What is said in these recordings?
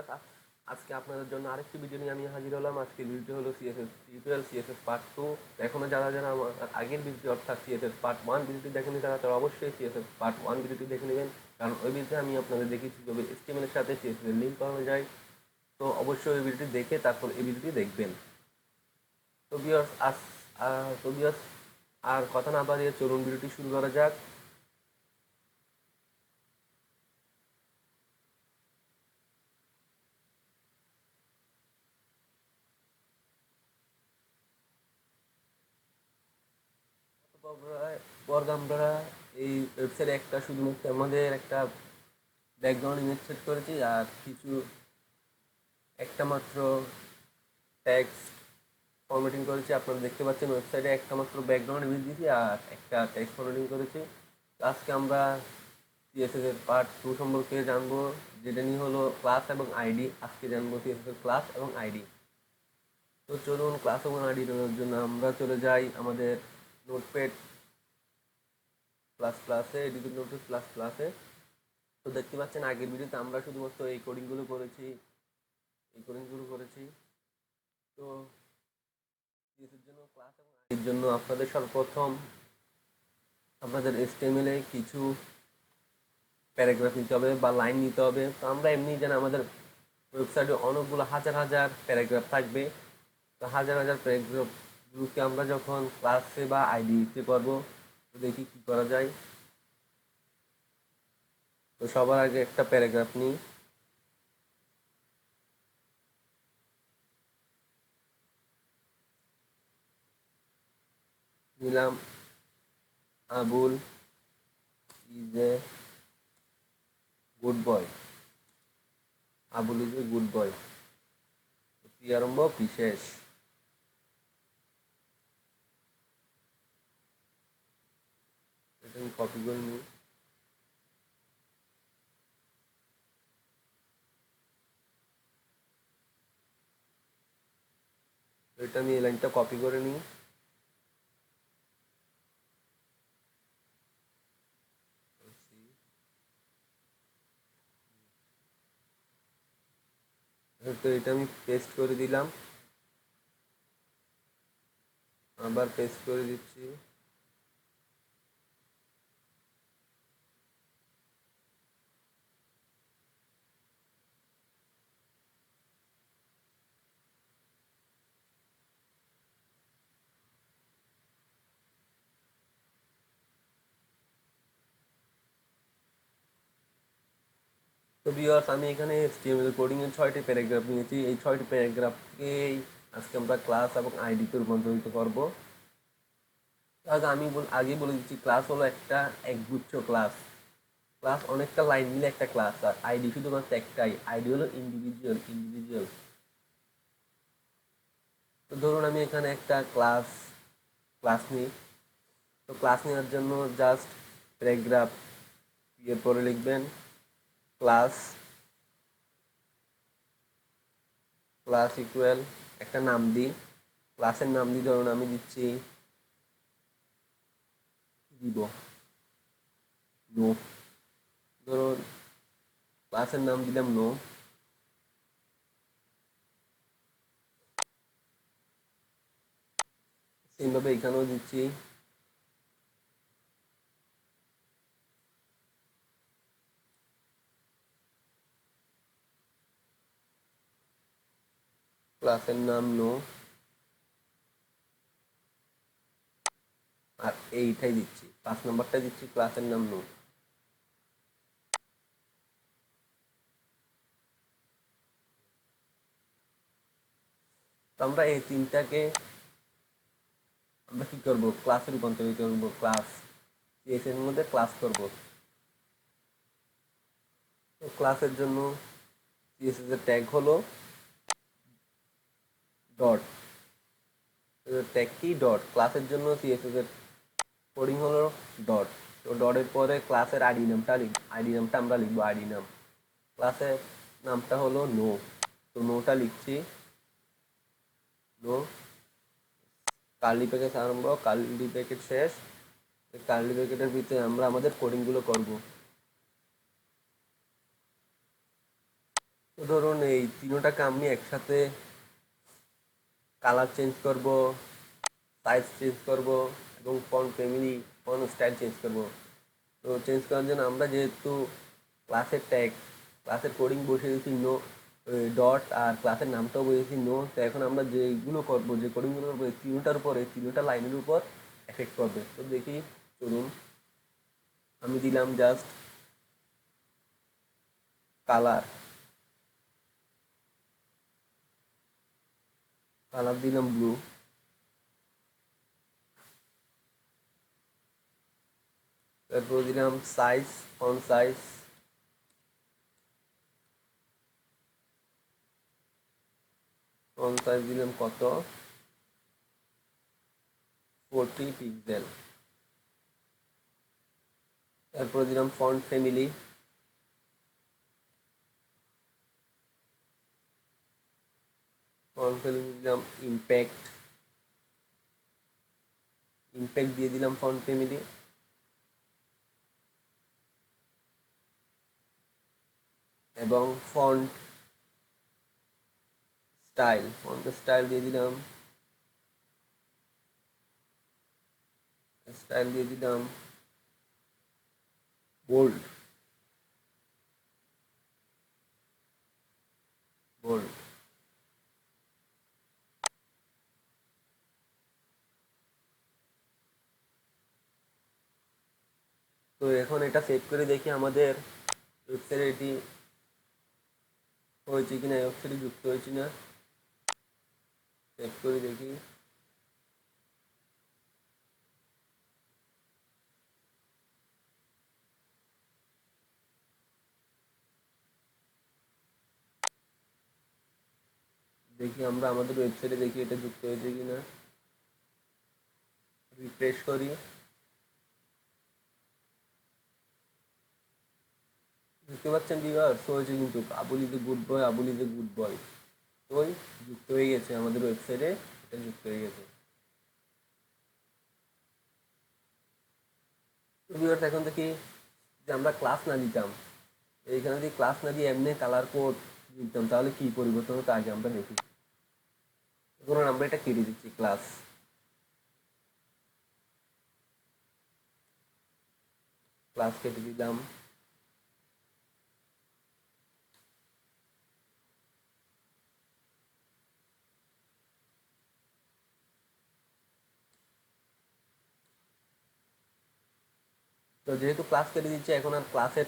Viewers, আজকে আপনাদের জন্য আরেকটি ভিডিও নিয়ে আমি হাজির হলাম। আজকে ভিডিওটি হলো সিএসএস টিউটোরিয়াল সিএসএস পার্ট 2। এখনো যারা আমার আগের ভিডিও অর্থাৎ সিএসএস পার্ট 1 ভিডিওটি দেখেনি তারা অবশ্যই সিএসএস পার্ট 1 ভিডিওটি দেখে নেবেন, কারণ ওই ভিডিওতে আমি আপনাদের দেখিয়েছি কিভাবে HTML এর সাথে CSS এর লিঙ্ক করানো যায়। তো অবশ্যই ওই ভিডিওটি দেখে তারপর এই ভিডিওটি দেখবেন। তো ভিউয়ার্স আর কথা না বাড়িয়ে চলুন ভিডিওটি শুরু করা যাক। আমরা এই ওয়েবসাইটে শুধুমাত্র আমাদের একটা ব্যাকগ্রাউন্ড ইমেজ সেট করেছি আর একটা মাত্র টেক্সট ফরম্যাটিং করেছি। আপনারা দেখতে পাচ্ছেন ওয়েবসাইটে একটা মাত্র ব্যাকগ্রাউন্ড ইমেজ দিয়েছি আর একটা টেক্সট ফরম্যাটিং করেছি। আজকে আমরা CSS এর পার্ট 2 সম্পর্কে জানবো, যেটা নিয়ে হলো ক্লাস এবং আইডি। আজকে জানবো CSS এর ক্লাস এবং আইডি। তো চলুন ক্লাস এবং আইডি জানার জন্য আমরা চলে যাই আমাদের নোটপ্যাড প্লাস প্লাসে, এডিটিং নোটপ্যাড প্লাস প্লাসে। তো দেখতে পাচ্ছেন আগের ভিডিওতে আমরা শুধুমাত্র এই কোডিংগুলো করেছি। তো এর জন্য ক্লাস এবং আইডির জন্য আপনাদের সর্বপ্রথম আপনাদের HTML এ কিছু প্যারাগ্রাফ নিতে হবে বা লাইন নিতে হবে। তো আমরা এমনি জানি আমাদের ওয়েবসাইটে অনেকগুলো হাজার হাজার প্যারাগ্রাফ থাকবে। তো হাজার হাজার প্যারাগ্রাফগুলোকে আমরা যখন ক্লাসে বা আইডিতে করবো, তো দেখি কী করা যায়। তো সবার আগে একটা প্যারাগ্রাফ নিই। নিলাম Abul is a good boy. Abul is a good boy. আরম্ভ বিশেষ। এটা আমি কপি করে নিই। এটা আমি এই লাইনটা কপি করে নিই। তো এটা আমি পেস্ট করে দিলাম, আবার পেস্ট করে দিচ্ছি। তো ভিউয়ার্স, আমি এখানে HTML কোডিং এর 6টি প্যারাগ্রাফ নিয়েছি। এই 6টি প্যারাগ্রাফকেই আজকে আমরা ক্লাস এবং আইডিতে রূপান্তরিত করব। আমি আগে বলে দিচ্ছি, ক্লাস হলো একটা একগুচ্ছ ক্লাস। ক্লাস অনেকটা লাইন মিলে একটা ক্লাস, আর আইডি শুধুমাত্র একটাই। আইডি হলো ইন্ডিভিজুয়াল। তো ধরুন আমি এখানে একটা ক্লাস নিই। তো ক্লাস নেওয়ার জন্য জাস্ট প্যারাগ্রাফ এর পরে লিখবেন ক্লাস ইকুয়াল একটা নাম দিই। ক্লাসের নাম দিই, ধরুন আমি দিচ্ছি নো। ধরুন ক্লাসের নাম দিলাম নো। সেইভাবে এখানেও দিচ্ছি ক্লাসের নাম নো, আর এইটাই দিচ্ছি 5 নম্বরটা দিচ্ছি ক্লাসের নাম নো। তো আমরা এই তিনটাকে আমরা কি করব, ক্লাসে রূপান্তরিত করব। ক্লাস CSS এর মধ্যে ক্লাস করব। তো ক্লাসের জন্য CSS এর ট্যাগ হলো ডট। ট্যাগ কি? ডট। ক্লাসের জন্য CSS এর কোডিং হলো ডট। তো ডটের পরে ক্লাসের আইডি নামটা আমরা লিখবো আইডি নাম। ক্লাসের নামটা হলো নো। তো নোটা লিখছি নো, কার্লি ব্র্যাকেট আরম্ভ, কার্লি ব্র্যাকেট শেষ। কার্লি ব্র্যাকেটের ভিতরে আমরা আমাদের কোডিংগুলো করব। তো ধরুন এই তিনোটাকে আমি একসাথে কালার চেঞ্জ করব, সাইজ চেঞ্জ করব এবং font family, font style change করব। তো চেঞ্জ করার জন্য আমরা যেহেতু ক্লাসের ট্যাগ, ক্লাসের কোডিং বসিয়ে দিয়েছি নো ডট, আর ক্লাসের নামটাও বসিয়েছি নো। তো এখন আমরা যেগুলো করবো, যে কোডিংগুলো করবো, এই তিনটার উপর, এই তিনটা লাইনের উপর এফেক্ট করবে। তো দেখি, চলুন আমি দিলাম জাস্ট কালার, কালার দিলাম ব্লু। তারপর দিলাম size, font size, font size দিলাম কত, 40 পিক্সেল। তারপর দিলাম ফন্ট ফ্যামিলি, ফন্ট ফ্যামিলি দিলাম ইম্প্যাক্ট, ইম্প্যাক্ট দিয়ে দিলাম ফন্ট ফ্যামিলি। এবং ফন্ট স্টাইল, ফন্ট স্টাইল দিয়ে দিলাম, স্টাইল দিয়ে দিলাম বোল্ড, বোল্ড। তো এখন এটা সেভ করে দেখি আমাদের ওয়েবসাইটে এটি হয়েছে কিনা, ওয়েবসাইটে যুক্ত হয়েছে না। সেভ করে দেখি। দেখি আমরা আমাদের ওয়েবসাইটে দেখি এটা যুক্ত হয়েছে কিনা, রিফ্রেশ করি। দেখতে পাচ্ছেন ভিউয়ার্স, হয়েছে কিন্তু Abul is a good boy, Abul is a good boy. তো যুক্ত হয়ে গেছে আমাদের ওয়েবসাইটে, এটা যুক্ত হয়ে গেছে। তো ভিউয়ার্স, এখন দেখি যে আমরা ক্লাস না দিতাম, এইখানে যদি ক্লাস না দিয়ে এমনি কালার কোড দিতাম, তাহলে কি পরিবর্তন হতো আগে আমরা দেখি। ধরুন আমরা এটা কেটে দিচ্ছি, ক্লাস, ক্লাস কেটে দিলাম। তো যেহেতু ক্লাস কেটে দিচ্ছে, এখন আর ক্লাসের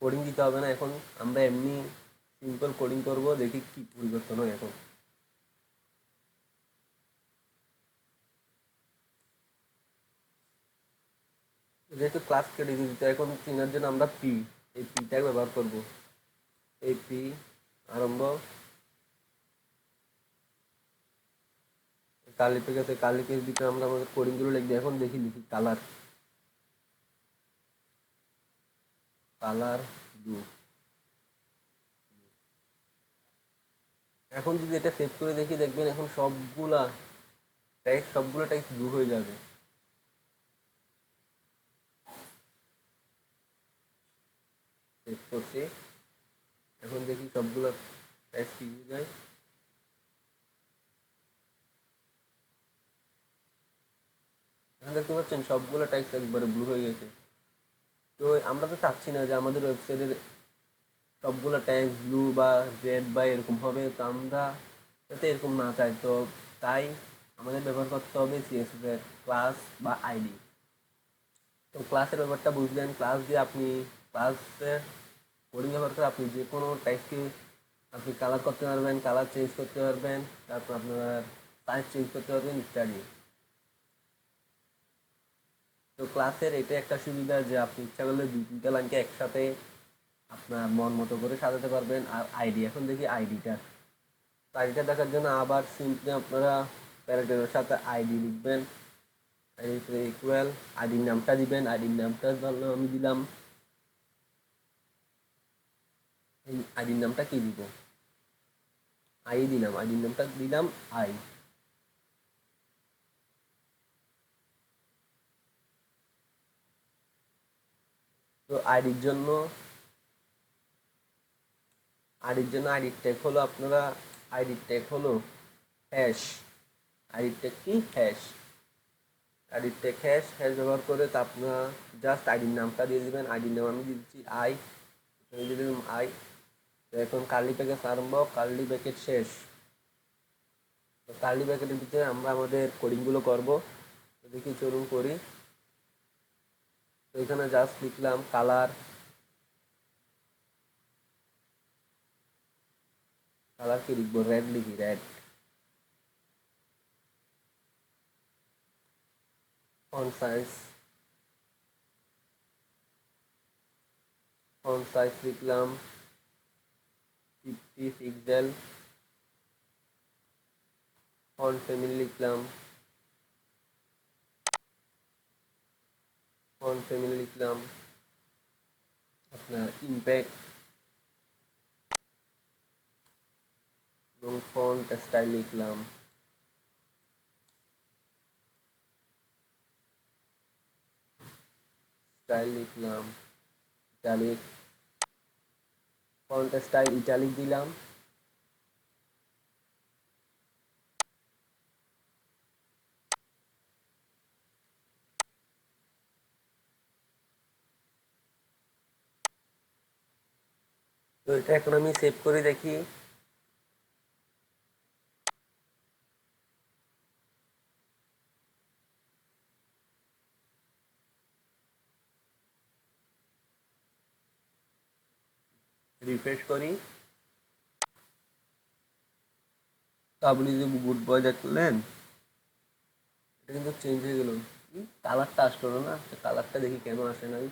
কোডিং দিতে হবে না, এখন আমরা এমনি সিম্পল কোডিং করব, দেখি কি পরিবর্তন হয়। এখন যেহেতু ক্লাস কেটে দিচ্ছে, এখন চিনার জন্য আমরা পি, এই পিটা ব্যবহার করব। এই পি আরম্ভ, কালি পেজ আছে, কালি পেজ দিকে আমরা আমাদের কোডিংগুলো লিখবো। এখন দেখি লিখি কালার, কালার ব্লু। এখন যদি এটা সেভ করে দেখি, দেখবেন এখন সবগুলো টেক্সট ব্লু হয়ে যাবে। সেভ করছি, এখন দেখি সবগুলো টেক্সট কি হয়ে যায়। এখন দেখতে পাচ্ছেন সবগুলো টেক্সট একবারে ব্লু হয়ে গেছে। তো আমরা তো চাচ্ছি না যে আমাদের ওয়েবসাইটের সবগুলো টেক্সট ব্লু বা রেড বা এরকম হবে। তো আমরা যাতে এরকম না চাই, তো তাই আমাদের ব্যবহার করতে হবে সিএসএস এর ক্লাস বা আইডি। তো ক্লাসের ব্যাপারটা বুঝলেন, ক্লাস দিয়ে আপনি ক্লাসের কোডিং ব্যবহার করে আপনি যে কোনো টেক্সটকে আপনি কালার করতে পারবেন, কালার চেঞ্জ করতে পারবেন, তারপর আপনার সাইজ চেঞ্জ করতে পারবেন ইত্যাদি। তো ক্লাসের এটা একটা সুবিধা যে আপনি ইচ্ছা করলে দুই তিনটা লাইনকে একসাথে আপনার মন মতো করে সাজাতে পারবেন। আর আইডি, এখন দেখি আইডিটা, আইডিটা দেখার জন্য আবার সিম্পলি আপনারা প্যারাগ্রাফের সাথে আইডি লিখবেন, আইডি ইকুয়াল আইডির নামটা দিবেন। আইডির নামটা ধরলাম, আমি দিলাম, এই আইডির নামটা কি দিব, আই দিলাম, আইডির নামটা দিলাম আই। তো আইডির জন্য আইডির জন্য আইডির ট্যাগ হলো আপনারা আইডির ট্যাগ হলো হ্যাশ। আইডির ট্যাগ কি? হ্যাশ। আইডির ট্যাগ হ্যাশ ব্যবহার করে তা আপনারা জাস্ট আইডির নামটা দিয়ে দেবেন। আইডির নাম আমি দিয়ে দিচ্ছি আই, দিয়ে দিলাম আই। এখন কার্লি ব্র্যাকেট আরম্ভ, কার্লি ব্র্যাকেট শেষ। তো কার্লি ব্র্যাকেটের ভিতরে আমরা আমাদের কোডিংগুলো করব। দেখি চলুন করি। তো এখানে জাস্ট লিখলাম কালার, কালার কি লিখবো? রেড লিখি, red. Font size, font size লিখলাম 50 পিক্সেল। ফন্ট ফ্যামিলি লিখলাম, ফন্ট ফ্যামিলি লিখলাম আপনার ইম্প্যাক্ট, এবং ফন্ট স্টাইল লিখলাম ইটালিক। ফন্ট স্টাইল ইটালিক দিলাম। তো এটা এখন আমি সেভ করে দেখি। রিফ্রেশ করি। তো আপনি যে গুড বয় দেখলেন, এটা কিন্তু চেঞ্জ হয়ে গেল। কালারটা আসলো না। কালারটা দেখি কেন আসে নাই।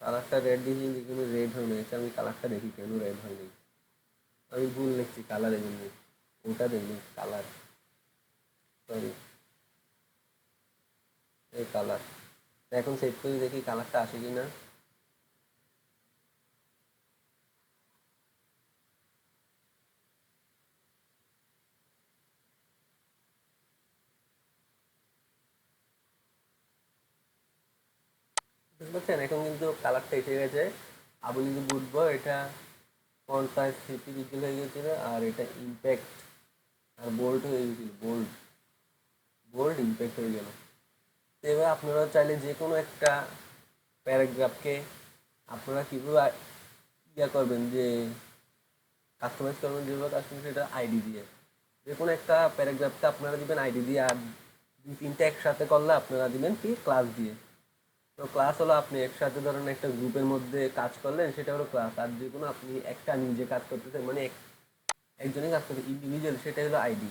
কালারটা রেড দিয়েছি কিন্তু রেড হয়ে গেছে। আমি কালারটা দেখি কেন রেড হয়নি। আমি ভুল লিখছি, কালার এমনি ওটা দেখি কালার, সরি এই কালার। এখন সেভ করে দেখি কালারটা আসে কি না। বুঝতে পারছেন? এখন কিন্তু কালারটা এসে গেছে। আবু কিন্তু বুঝবো এটা ফন্ট সাইজ 50 পিক্সেল হয়ে গেছিল, আর এটা ইম্প্যাক্ট আর বোল্ড হয়ে গেছিল, বোল্ড বোল্ড ইম্প্যাক্ট হয়ে গেল। তো এবার আপনারা চাইলে যে কোনো একটা প্যারাগ্রাফকে আপনারা কীভাবে ইয়া করবেন, যে কাস্টমাইজ করবেন, যেভাবে কাস্টমাইজ সেটা আইডি দিয়ে। যে কোনো একটা প্যারাগ্রাফকে আপনারা দিবেন আইডি দিয়ে, আর দুই তিনটে একসাথে করলে আপনারা দিবেন কি? ক্লাস দিয়ে। তো ক্লাস হলো আপনি একসাথে ধরেন একটা গ্রুপের মধ্যে কাজ করলেন, সেটা হলো ক্লাস। আর যে কোনো আপনি একটা নিজে কাজ করতেছেন, মানে একজনই কাজ করতে ইন্ডিভিজুয়াল, সেটা হলো আইডি।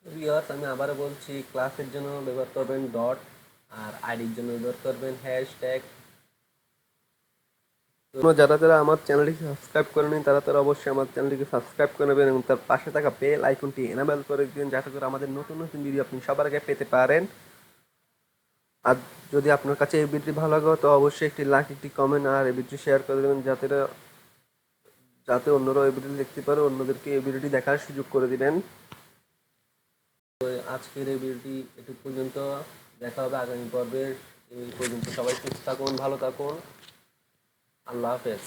ভিউয়ার্স, আমি আবারও বলছি, ক্লাসের জন্য ব্যবহার করবেন ডট, আর আইডির জন্য ব্যবহার করবেন হ্যাশট্যাগ। তো যারা যারা আমার চ্যানেলটিকে সাবস্ক্রাইব করেনি, তারা তারা অবশ্যই আমার চ্যানেলটিকে সাবস্ক্রাইব করে নেবেন এবং তার পাশে থাকা বেল আইকনটি এনাবেল করে দিন, যাতে করে আমাদের নতুন নতুন ভিডিও আপনি সবার আগে পেতে পারেন। আর যদি আপনার কাছে এই ভিডিওটি ভালো লাগে, তো অবশ্যই একটি লাইক, একটি কমেন্ট আর এই ভিডিওটি শেয়ার করে দেবেন, যাতে অন্যরাও এই ভিডিওটি দেখতে পারে, অন্যদেরকে এই ভিডিওটি দেখার সুযোগ করে দিবেন। তো আজকের এই ভিডিওটি এটুকু পর্যন্ত। দেখা হবে আগামী পর্বে। এই পর্যন্ত সবাই সুস্থ থাকুন, ভালো থাকুন। আল্লাহ হাফেজ।